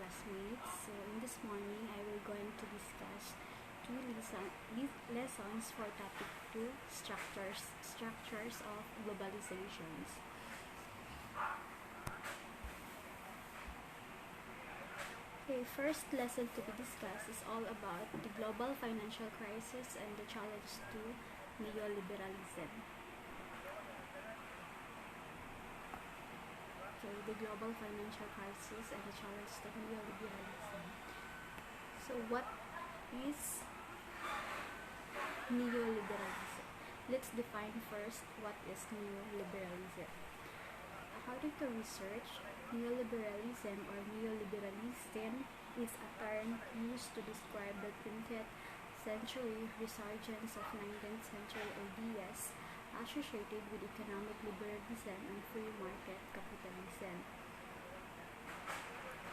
classmates. So in this morning, I will going to discuss lessons for topic 2, structures of globalizations. Okay, first lesson to be discussed is all about the global financial crisis and the challenge to neoliberalism. Okay, the global financial crisis and the challenge to neoliberalism. So what is neoliberalism? Let's define first what is neoliberalism. According to research, neoliberalism or neoliberalism is a term used to describe the 20th century resurgence of 19th century ideas associated with economic liberalism and free market capitalism.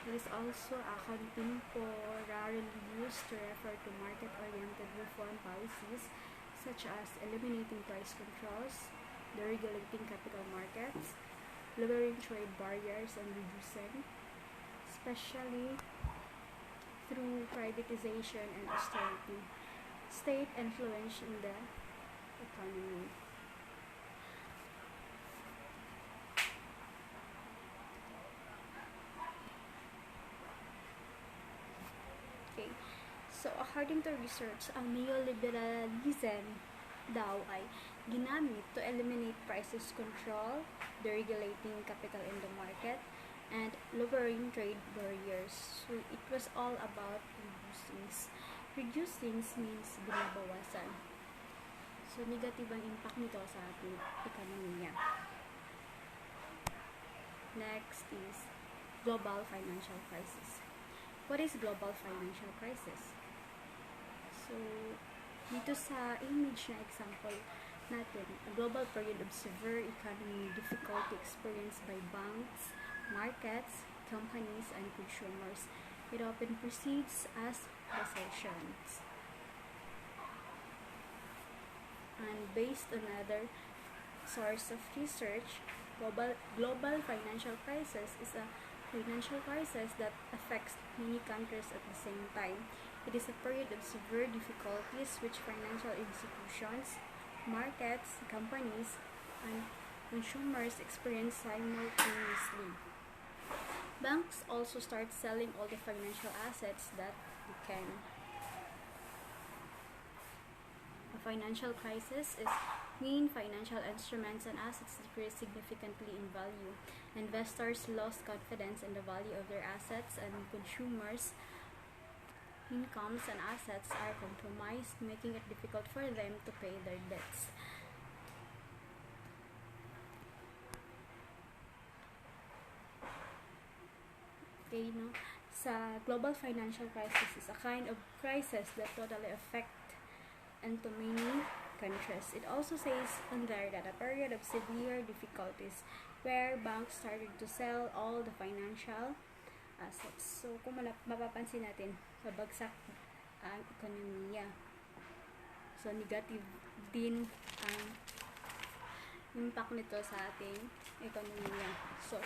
It is also a contemporarily used to refer to market-oriented reform policies such as eliminating price controls, deregulating capital markets, lowering trade barriers and reducing, especially through privatization and austerity, state influence in the economy. Okay, so according to research, ang neoliberalism daw ay ginamit to eliminate prices control, deregulating capital in the market, and lowering trade barriers. So it was all about reducing. Reducing means binabawasan. So negative ang impact nito sa ating ekonomiya. Next is global financial crisis. What is global financial crisis? So dito sa image na example natin, a global period of severe economic difficulty experienced by banks, markets, companies, and consumers. It often precedes as recessions. And based on other source of research, global financial crisis is a financial crisis that affects many countries at the same time. It is a period of severe difficulties which financial institutions, markets, companies, and consumers experience simultaneously. Banks also start selling all the financial assets that they can. A financial crisis is when financial instruments and assets decrease significantly in value. Investors lost confidence in the value of their assets, and consumers' incomes and assets are compromised, making it difficult for them to pay their debts. Okay, no? Sa global financial crisis is a kind of crisis that totally affect into many countries. It also says on there that a period of severe difficulties where banks started to sell all the financial assets. So, kung mapapansin natin, babagsak ang ekonomiya. So, negative din ang impact nito sa ating ekonomiya. So,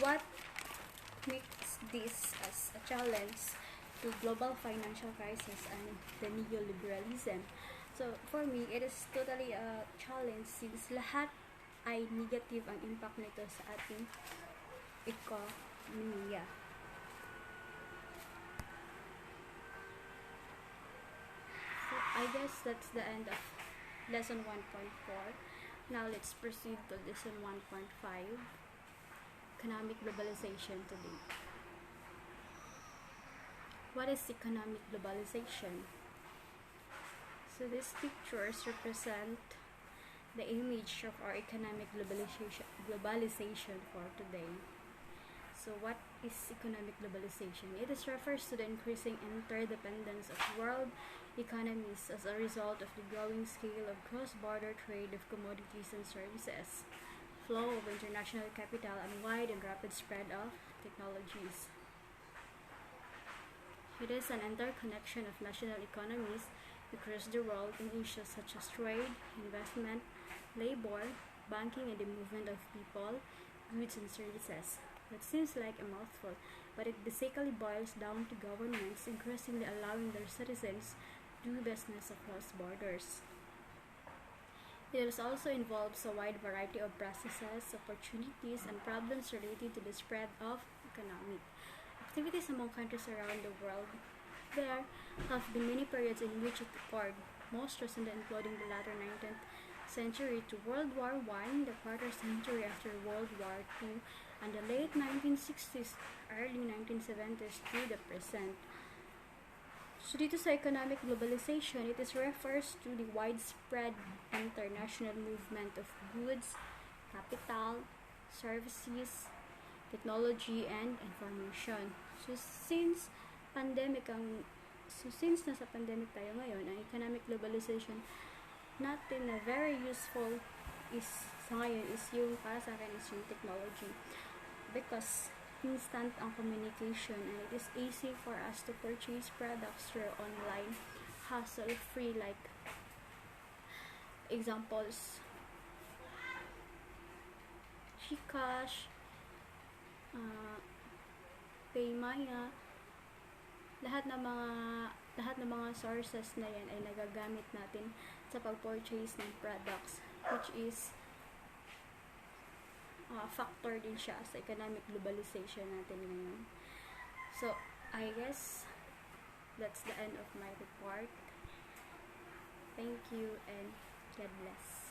what makes this as a challenge to global financial crisis and the neoliberalism? So, for me, it is totally a challenge since lahat ay negative ang impact nito sa ating ekonomiya. So, I guess that's the end of lesson 1.4. Now, let's proceed to lesson 1.5, economic globalization today. What is economic globalization? So these pictures represent the image of our economic globalization for today. So what is economic globalization? It refers to the increasing interdependence of world economies as a result of the growing scale of cross-border trade of commodities and services, flow of international capital, and wide and rapid spread of technologies. It is an interconnection of national economies across the world in issues such as trade, investment, labor, banking, and the movement of people, goods, and services. It seems like a mouthful, but it basically boils down to governments increasingly allowing their citizens to do business across borders. It also involves a wide variety of processes, opportunities, and problems related to the spread of economic activities among countries around the world. There have been many periods in which it occurred, most recently including the latter 19th century to World War I, the quarter century after World War II, and the late 1960s, early 1970s to the present. So dito sa economic globalization, it refers to the widespread international movement of goods, capital, services, technology, and information. Since nasa pandemic tayo ngayon, ang economic globalization natin na very useful is sa ngayon is yung para sa akin is yung technology, because instant ang communication and it is easy for us to purchase products through online, hassle free, like examples Gcash, Paymaya, lahat ng mga sources na yan ay nagagamit natin sa pag-purchase ng products, which is factor din siya sa economic globalization natin ngayon. So, I guess that's the end of my report. Thank you and God bless.